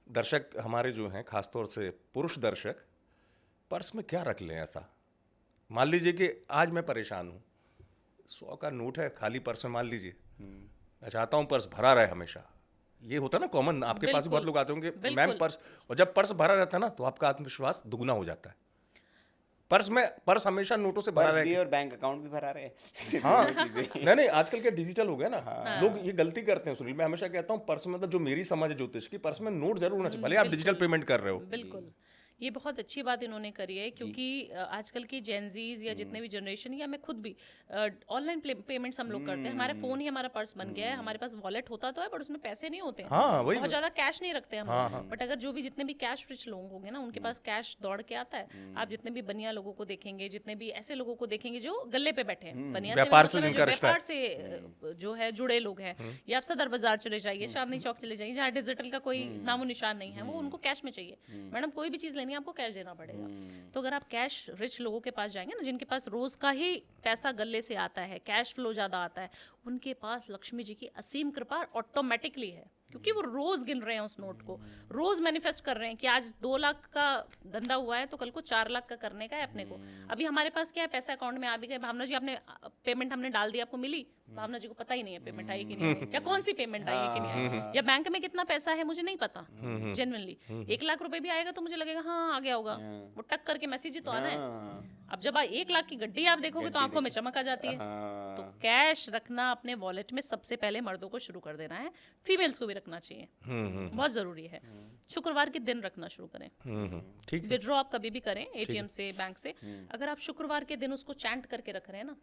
दर्शक हमारे जो हैं, खासतौर से पुरुष दर्शक, पर्स में क्या रख लें ऐसा? मान लीजिए कि आज मैं परेशान हूँ, 100 का नोट है खाली पर्स में, मान लीजिए मैं चाहता हूँ पर्स भरा रहे हमेशा। ये होता है ना कॉमन, आपके पास भी बहुत बिल्कुल, लोग आते होंगे मैम बिल्कुल। पर्स, और जब पर्स भरा रहता है ना तो आपका आत्मविश्वास दुगना हो जाता है। पर्स हमेशा नोटों से भरा पर्स रहे भी कि और बैंक अकाउंट भी भरा रहे हाँ, दोनों चीजें। नहीं नहीं, आजकल क्या डिजिटल हो गया ना, लोग हाँ। ये गलती करते हैं सुनील। मैं हमेशा कहता हूँ पर्स में, मतलब जो मेरी समझ है ज्योतिष की, पर्स में नोट जरूर होना चाहिए, भले आप डिजिटल बिल्कुल, पेमेंट कर रहे हो। बिल्कुल। ये बहुत अच्छी बात इन्होंने करी है, जी। क्योंकि आजकल की जेनजीज या जितने भी जनरेशन, या मैं खुद भी, ऑनलाइन पेमेंट्स हम लोग करते हैं। हमारा फ़ोन ही हमारा पर्स बन गया है। हमारे पास वॉलेट होता तो है, पर उसमें पैसे नहीं होते हैं। हाँ वही। बहुत ज़्यादा कैश नहीं रखते हम हाँ लोग। हाँ। बट अगर जो भी जितने भी कैश रिच लोग होंगे ना, उनके पास कैश दौड़ के आता है। आप जितने भी बनिया लोगों को देखेंगे, जितने भी ऐसे लोगों को देखेंगे जो गले पे बैठे हैं, बनिया से मेरा व्यापार से मतलब है जो जिनका रिश्ता व्यापार है। से जो है जुड़े लोग हैं, या आप सदर बाजार चले जाइए, चांदनी चौक चले जाइए, जहाँ डिजिटल का कोई नामो निशान नहीं है, वो उनको कैश में चाहिए। मैडम कोई भी चीज़ लेनी है आपको कैश देना पड़ेगा। तो अगर आप कैश रिच लोगों के पास जाएंगे ना, जिनके पास रोज का ही पैसा गले से आता है, कैश फ्लो ज्यादा आता है, उनके पास लक्ष्मी जी की असीम कृपा ऑटोमेटिकली है, क्योंकि वो रोज गिन रहे हैं उस नोट को, रोज मैनिफेस्ट कर रहे हैं कि आज 2 लाख का धंधा हुआ है तो कल को 4 लाख का करने का है अपने को। अभी हमारे पास क्या है, पैसा अकाउंट में आ भी गए, भावना जी आपने पेमेंट हमने डाल दी, आपको मिली, भावना जी को पता ही नहीं है पेमेंट आई कि नहीं आई, या कौन सी पेमेंट आई है कि नहीं आई, या बैंक में कितना पैसा है मुझे नहीं पता। जेन्युइनली 1 लाख रुपए भी आएगा तो मुझे लगेगा हाँ आ गया होगा, वो टक करके मैसेज ही तो आना है। अब जब 1 लाख की गड्डी आप देखोगे तो आंखों में चमक आ जाती है। तो कैश रखना अपने वॉलेट में सबसे पहले मर्दों को शुरू कर देना है, फीमेल्स को भी रखना चाहिए, बहुत जरूरी है। शुक्रवार के दिन रखना शुरू करें। ठीक है। विड्रॉ आप कभी भी करें एटीएम से, बैंक से, अगर आप शुक्रवार के दिन उसको चैंट करके रख रहे हैं ना,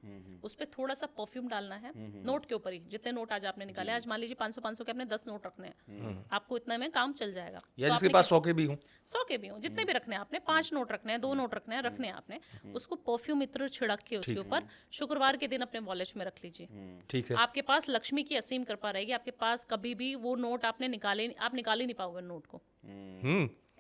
उस पर थोड़ा सा परफ्यूम डालना है नोट के ऊपर ही। जितने नोट आज आपने निकाले, आज मान लीजिए 500 के अपने 10 नोट रखने हैं, आपको इतने में काम चल जाएगा। या तो जिसके आपने पास 100 के भी हूँ। 100 के भी हो, जितने भी रखने हैं आपने, 5 नोट रखने हैं, 2 नोट रखने हैं आपने, उसको परफ्यूम इत्र छिड़क के उसके ऊपर शुक्रवार के दिन अपने वॉलेट में रख लीजिए। ठीक है। आपके पास लक्ष्मी की असीम कृपा रहेगी, आपके पास कभी भी वो नोट आपने निकाले, आप निकाल ही नहीं पाओगे नोट को।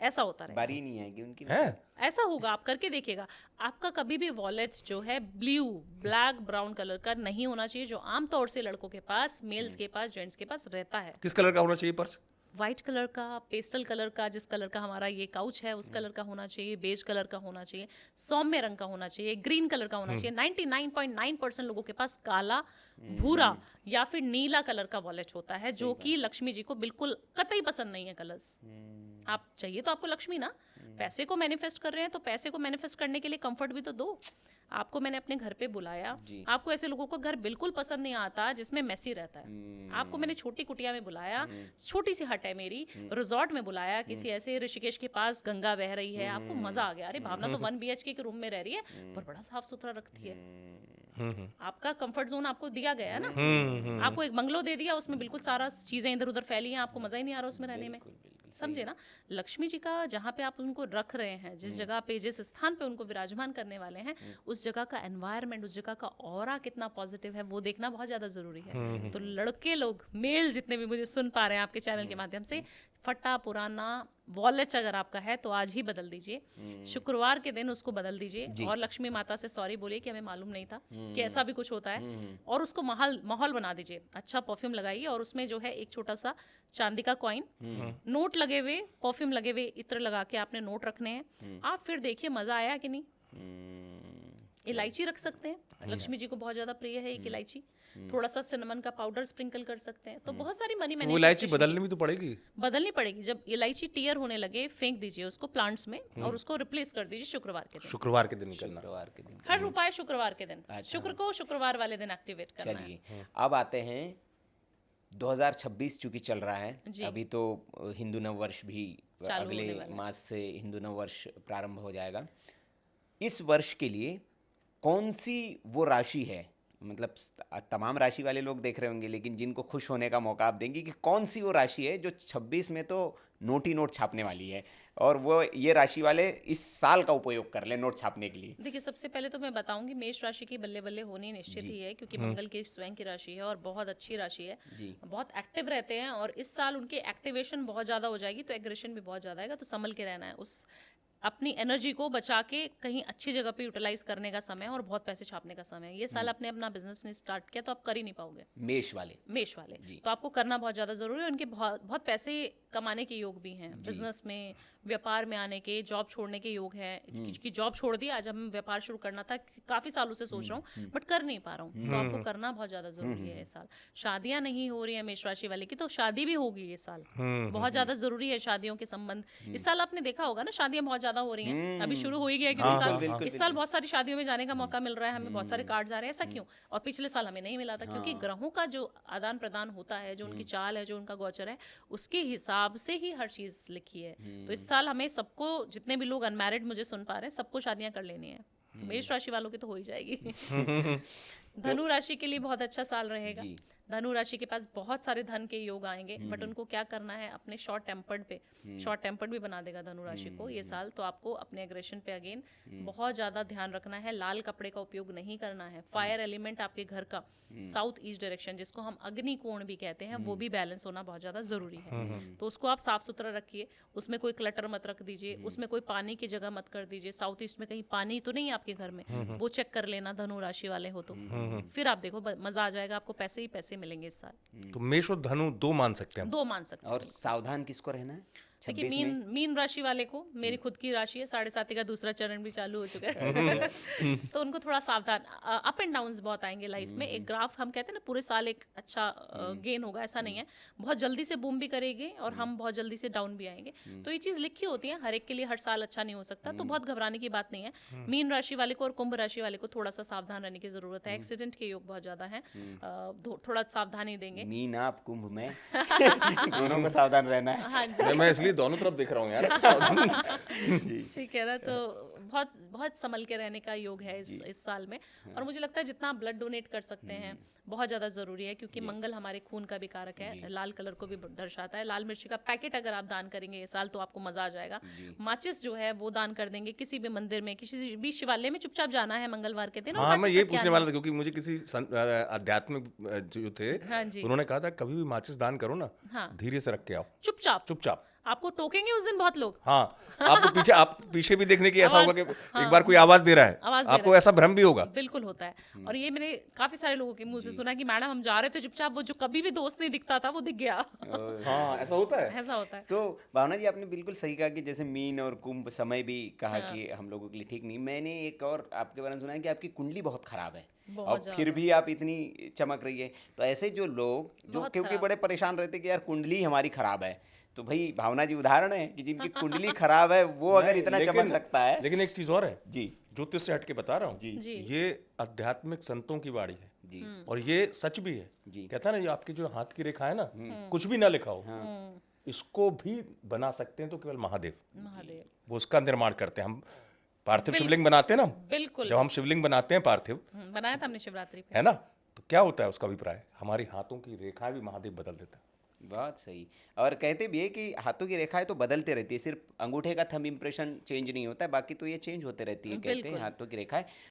ऐसा होता रहेगा, बारी नहीं आएगी उनकी। है। ऐसा होगा, आप करके देखिएगा। आपका कभी भी वॉलेट जो है ब्लू, ब्लैक, ब्राउन कलर का नहीं होना चाहिए, जो आमतौर से लड़कों के पास, मेल्स के पास, जेंट्स के पास रहता है। किस कलर का होना चाहिए पर्स? वाइट कलर का, पेस्टल कलर का, जिस कलर का हमारा ये काउच है उस कलर का होना चाहिए, बेज कलर का होना चाहिए, सौम्य रंग का होना चाहिए, ग्रीन कलर का होना चाहिए। 99.9% लोगों के पास काला, भूरा या फिर नीला कलर का वॉलेट होता है, जो कि लक्ष्मी जी को बिल्कुल कतई पसंद नहीं है कलर्स। आप चाहिए तो आपको लक्ष्मी ना, पैसे को मैनिफेस्ट कर रहे हैं तो पैसे को मैनिफेस्ट करने के लिए कंफर्ट भी तो दो। आपको मैंने अपने घर पे बुलाया, आपको ऐसे लोगों को घर बिल्कुल पसंद नहीं आता जिसमें मेसी रहता है। आपको मैंने छोटी कुटिया में बुलाया, छोटी सी हट है मेरी, रिजॉर्ट में बुलाया, किसी ऐसे ऋषिकेश के पास गंगा बह रही है, आपको मजा आ गया, अरे भावना तो 1 BHK के रूम में रह रही है पर बड़ा साफ सुथरा रखती है। आपका कंफर्ट जोन आपको दिया गया है ना, आपको एक बंगलो दे दिया, उसमें बिल्कुल सारा चीजें इधर उधर फैली हैं, आपको मजा ही नहीं आ रहा उसमें रहने में। समझे ना, लक्ष्मी जी का जहाँ पे आप उनको रख रहे हैं, जिस जगह पे, जिस स्थान पे उनको विराजमान करने वाले हैं, उस जगह का एनवायरनमेंट, उस जगह का ऑरा कितना पॉजिटिव है, वो देखना बहुत ज्यादा जरूरी है। तो लड़के लोग, मेल जितने भी मुझे सुन पा रहे हैं आपके चैनल के माध्यम से, फटा पुराना वॉलेट अगर आपका है तो आज ही बदल दीजिए, शुक्रवार के दिन उसको बदल दीजिए, और लक्ष्मी माता से सॉरी बोलिए कि हमें मालूम नहीं था कि ऐसा भी कुछ होता है, और उसको माहौल बना दीजिए। अच्छा परफ्यूम लगाइए, और उसमें जो है एक छोटा सा चांदी का कॉइन, नोट लगे हुए, परफ्यूम लगे हुए, इत्र लगा के आपने नोट रखने हैं। आप फिर देखिए मजा आया कि नहीं। इलायची रख सकते हैं, लक्ष्मी जी को बहुत ज्यादा प्रिय है एक इलायची, थोड़ा सा सिनेमन का पाउडर स्प्रिंकल कर सकते हैं। तो बहुत सारी मनी वो इलायची मैनिफेस्टेशन बदलनी भी तो पड़ेगी। बदलनी पड़ेगी। जब इलायची टीयर होने लगे, फेंक दीजिए उसको प्लांट्स में, और उसको रिप्लेस कर दीजिए शुक्रवार के दिन। शुक्रवार के दिन निकलना। शुक्रवार के दिन। हर उपाय शुक्रवार के दिन, शुक्र को शुक्रवार वाले दिन एक्टिवेट करना है। चलिए अब आते हैं 2026 चूंकि चल रहा है अभी, तो हिंदू नव वर्ष भी चालू अगले होने वाला है। मास से हिंदू नव वर्ष प्रारंभ हो जाएगा। इस वर्ष के लिए कौन सी वो राशि है, मतलब तमाम राशि वाले लोग देख रहे होंगे, लेकिन जिनको खुश होने का मौका आप देंगे कि कौन सी वो राशि है जो 26 में तो नोट ही नोट छापने वाली है, और वो ये राशि वाले इस साल का उपयोग कर ले नोट छापने के लिए। देखिए, सबसे पहले तो मैं बताऊंगी मेष राशि की बल्ले बल्ले होनी निश्चित ही है, क्योंकि मंगल की स्वयं की राशि है और बहुत अच्छी राशि है, बहुत एक्टिव रहते हैं, और इस साल उनकी एक्टिवेशन बहुत ज़्यादा हो जाएगी, तो एग्रेशन भी बहुत ज़्यादा आएगा, तो संभल के रहना है। उस अपनी एनर्जी को बचा के कहीं अच्छी जगह पे यूटिलाइज करने का समय है और बहुत पैसे छापने का समय है। ये साल आपने अपना बिजनेस नहीं स्टार्ट किया तो आप कर ही नहीं पाओगे। मेष वाले मेष वाले जी। तो आपको करना बहुत ज़्यादा ज़रूरी है। उनके बहुत बहुत पैसे कमाने के योग भी हैं, बिजनेस में, व्यापार में आने के, जॉब छोड़ने के योग है कि जॉब छोड़ दी, आज हम व्यापार शुरू करना था, काफ़ी सालों से सोच रहा हूँ बट कर नहीं पा रहा हूँ, तो आपको करना बहुत ज़्यादा ज़रूरी है। इस साल शादियाँ नहीं हो रही हैं मेष राशि वाले की, तो शादी भी होगी ये साल, बहुत ज़्यादा ज़रूरी है शादियों के संबंध। इस साल आपने देखा होगा ना, शादियाँ बहुत ज़्यादा हो रही हैं, अभी शुरू हो ही गया है क्योंकि इस साल बहुत सारी शादियों में जाने का मौका मिल रहा है हमें, बहुत सारे कार्ड्स आ रहे हैं। ऐसा क्यों? और पिछले साल हमें नहीं मिला था क्योंकि ग्रहों का जो आदान प्रदान होता है, जो उनकी चाल है, जो उनका गोचर है, उसके हिसाब से ही हर चीज लिखी है। तो इस साल हमें सबको, जितने भी लोग अनमैरिड मुझे सुन पा रहे हैं, सबको शादियां कर लेनी है। मेष राशि वालों की तो हो ही जाएगी। धनु राशि के लिए बहुत अच्छा साल रहेगा। जी। धनु राशि के पास बहुत सारे धन के योग आएंगे, बट उनको क्या करना है, अपने शॉर्ट टेम्पर्ड भी बना देगा धनु राशि को ये साल। तो आपको अपने एग्रेशन पे अगेन बहुत ज्यादा ध्यान रखना है। लाल कपड़े का उपयोग नहीं करना है। फायर एलिमेंट आपके घर का साउथ ईस्ट डायरेक्शन, जिसको हम अग्नि कोण भी कहते हैं, वो भी बैलेंस होना बहुत ज्यादा जरूरी है। तो उसको आप साफ सुथरा रखिए, उसमें कोई क्लटर मत रख दीजिए, उसमें कोई पानी की जगह मत कर दीजिए। साउथ ईस्ट में कहीं पानी तो नहीं है आपके घर में, वो चेक कर लेना धनु राशि वाले हो तो। फिर आप देखो मजा आ जाएगा, आपको पैसे ही पैसे मिलेंगे इस साल। तो मेष और धनु दो मान सकते हैं हम। 2 मान सकते हैं। और सावधान किसको रहना है देखिए 26 में? मीन राशि वाले को, मेरी खुद की राशि है, 7.5 का दूसरा चरण भी चालू हो चुका है। तो उनको थोड़ा सावधान, अप एंड डाउन्स बहुत आएंगे लाइफ में। एक ग्राफ हम कहते हैं ना, पूरे साल एक अच्छा गेन होगा, ऐसा नहीं है। बहुत जल्दी से बूम भी करेंगे और हम बहुत जल्दी से डाउन भी आएंगे। तो ये चीज लिखी होती है, हर एक के लिए हर साल अच्छा नहीं हो सकता, तो बहुत घबराने की बात नहीं है। मीन राशि वाले को और कुंभ राशि वाले को थोड़ा सा सावधान रहने की जरूरत है। एक्सीडेंट के योग बहुत ज्यादा है, थोड़ा सावधानी देंगे। मीन आप कुंभ में दोनों को सावधान रहना है। हाँ जी, मैं इसलिए दोनों तरफ देख रहा हूँ यार। ठीक है ना। तो बहुत बहुत संभल के रहने का योग है इस साल में। और मुझे लगता है जितना आप ब्लड डोनेट कर सकते हैं बहुत ज़्यादा ज़रूरी है, क्योंकि मंगल हमारे खून का भी कारक है, लाल कलर को भी दर्शाता है। लाल मिर्ची का पैकेट अगर आप दान करेंगे ये साल तो आपको मज़ा आ जाएगा। माचिस जो है वो दान कर देंगे, किसी भी मंदिर में, किसी भी शिवालय में चुपचाप जाना है मंगलवार के दिन। और हाँ, मैं माचिस ये रख के पूछने आना वाला था क्योंकि मुझे किसी आध्यात्मिक जो थे हाँ जी। उन्होंने कहा था कभी भी माचिस दान करो ना, हाँ। धीरे से रख के आओ, चुपचाप। चुपचाप। आपको टोकेंगे उस दिन बहुत लोग। हाँ, आप पीछे भी देखने की ऐसा होगा कि हाँ। एक बार कोई आवाज दे रहा है, आवाज दे आपको रहा है। ऐसा भ्रम भी होगा। बिल्कुल होता है। और ये मैंने काफी सारे लोगों के मुंह से सुना कि मैडम हम जा रहे थे चुपचाप, वो जो कभी भी दोस्त नहीं दिखता था वो दिख गया। हाँ, ऐसा होता है। ऐसा होता है। तो भावना जी आपने बिल्कुल सही कहा कि जैसे मीन और कुंभ समय भी कहा कि हम लोगों के लिए ठीक नहीं। मैंने एक और आपके बारे में सुना है कि आपकी कुंडली बहुत खराब है और फिर भी आप इतनी चमक रही है। तो ऐसे जो लोग जो बहुत क्योंकि खराब। बड़े परेशान रहते कि यार कुंडली हमारी खराब है, तो भाई भावना जी उदाहरण है कि जिनकी कुंडली खराब है वो अगर इतना चमक सकता है। लेकिन एक चीज और है जी ज्योतिष से हट के बता रहा हूँ, जी। ये आध्यात्मिक संतों की वाणी है जी और ये सच भी है। जी। कहता है ना, ये आपकी जो हाथ की रेखा है ना, कुछ भी ना लिखा हो, इसको भी बना सकते हैं तो केवल महादेव, महादेव वो उसका निर्माण करते हैं। हम पार्थिव शिवलिंग बनाते हैं ना, बिल्कुल जब हम शिवलिंग बनाते हैं पार्थिव, बनाया था हमने शिवरात्रि पे। है ना, तो क्या होता है उसका अभिप्राय, हमारी हाथों की रेखाएं भी महादेव बदल देता है। बहुत सही। और कहते भी है कि हाथों की रेखाएं तो बदलते रहती है, सिर्फ अंगूठे का थंब इम्प्रेशन चेंज नहीं होता है, बाकी तो ये चेंज होते रहती है कहते हैं बिल्कुल। हाथों की रेखाएं।